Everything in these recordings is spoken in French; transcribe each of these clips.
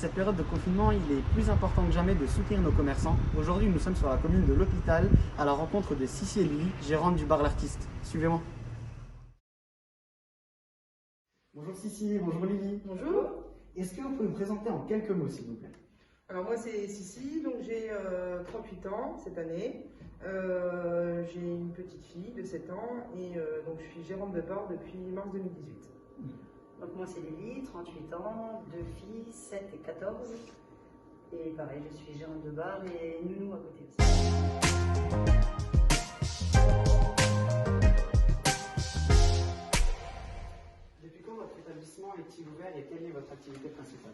cette période de confinement, il est plus important que jamais de soutenir nos commerçants. Aujourd'hui, nous sommes sur la commune de l'Hôpital, à la rencontre de Sissi et Lily, gérantes du bar L'Artiste. Suivez-moi. Bonjour Sissi, bonjour Lily. Bonjour. Est-ce que vous pouvez vous présenter en quelques mots, s'il vous plaît? Alors moi c'est Sissi, donc j'ai 38 ans cette année. J'ai une petite fille de 7 ans et donc je suis gérante de bar depuis mars 2018. Donc moi c'est Lily, 38 ans, 2 filles, 7 et 14. Et pareil, je suis gérante de bar et nounou à côté aussi. Depuis quand votre établissement est-il ouvert et quelle est votre activité principale?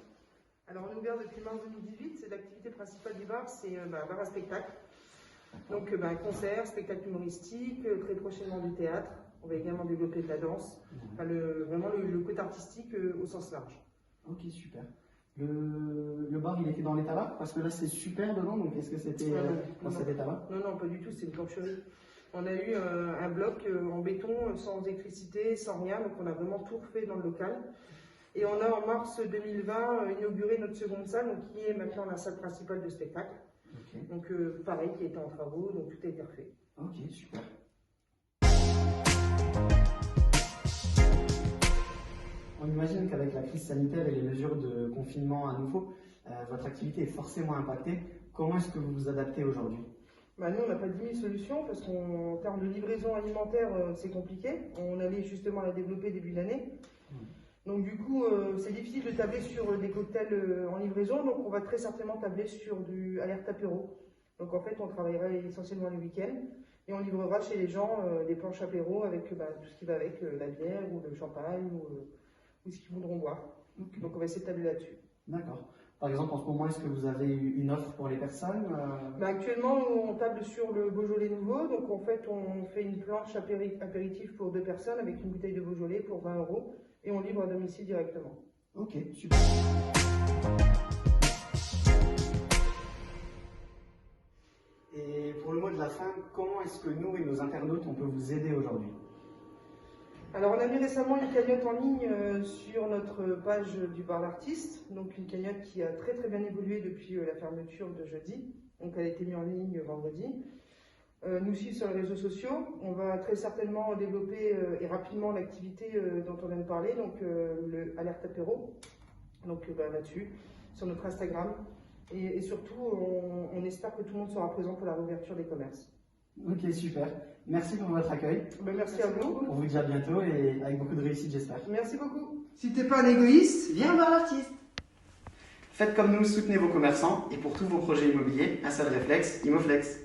Alors on est ouvert depuis mars 2018, c'est l'activité principale du bar, c'est bar à spectacle. Donc concert, spectacle humoristique, très prochainement du théâtre. On va également développer de la danse, enfin, vraiment le côté artistique au sens large. Ok, super. Le bar, il était dans l'état là? Parce que là, c'est super dedans, donc est-ce que c'était dans cet état-là? Non, non, pas du tout, c'est une plancherie. On a eu un bloc en béton, sans électricité, sans rien, donc on a vraiment tout refait dans le local. Et on a en mars 2020 inauguré notre seconde salle, donc, qui est maintenant la salle principale de spectacle. Okay. Donc pareil, qui était en travaux, donc tout a été refait. Ok, super. On imagine qu'avec la crise sanitaire et les mesures de confinement à nouveau, votre activité est forcément impactée. Comment est-ce que vous vous adaptez aujourd'hui? Nous, on n'a pas 10 000 solutions parce qu'en termes de livraison alimentaire, c'est compliqué. On allait justement la développer début de l'année. Donc du coup, c'est difficile de tabler sur des cocktails en livraison. Donc on va très certainement tabler sur du alerte apéro. Donc en fait, on travaillera essentiellement les week-ends. Et on livrera chez les gens des planches apéro avec tout ce qui va avec, la bière ou le champagne ou ce qu'ils voudront boire. Okay. Donc on va essayer de tabler là-dessus. D'accord. Par exemple, en ce moment, est-ce que vous avez une offre pour les personnes? Actuellement, on table sur le Beaujolais nouveau. Donc en fait, on fait une planche apéritif pour 2 personnes avec une bouteille de Beaujolais pour 20 € et on livre à domicile directement. Ok, super. Et pour le mot de la fin, comment est-ce que nous et nos internautes, on peut vous aider aujourd'hui? Alors on a mis récemment une cagnotte en ligne sur notre page du bar L'Artiste, donc une cagnotte qui a très bien évolué depuis la fermeture de jeudi, donc elle a été mise en ligne vendredi. Nous suivre sur les réseaux sociaux, on va très certainement développer et rapidement l'activité dont on vient de parler, donc le Alerte Apéro, donc là-dessus, sur notre Instagram, et surtout on espère que tout le monde sera présent pour la réouverture des commerces. Ok, super. Merci pour votre accueil. Merci à vous. On vous dit à bientôt et avec beaucoup de réussite, j'espère. Merci beaucoup. Si t'es pas un égoïste, viens voir l'artiste. Faites comme nous, soutenez vos commerçants et pour tous vos projets immobiliers, un seul réflexe, Imoflex.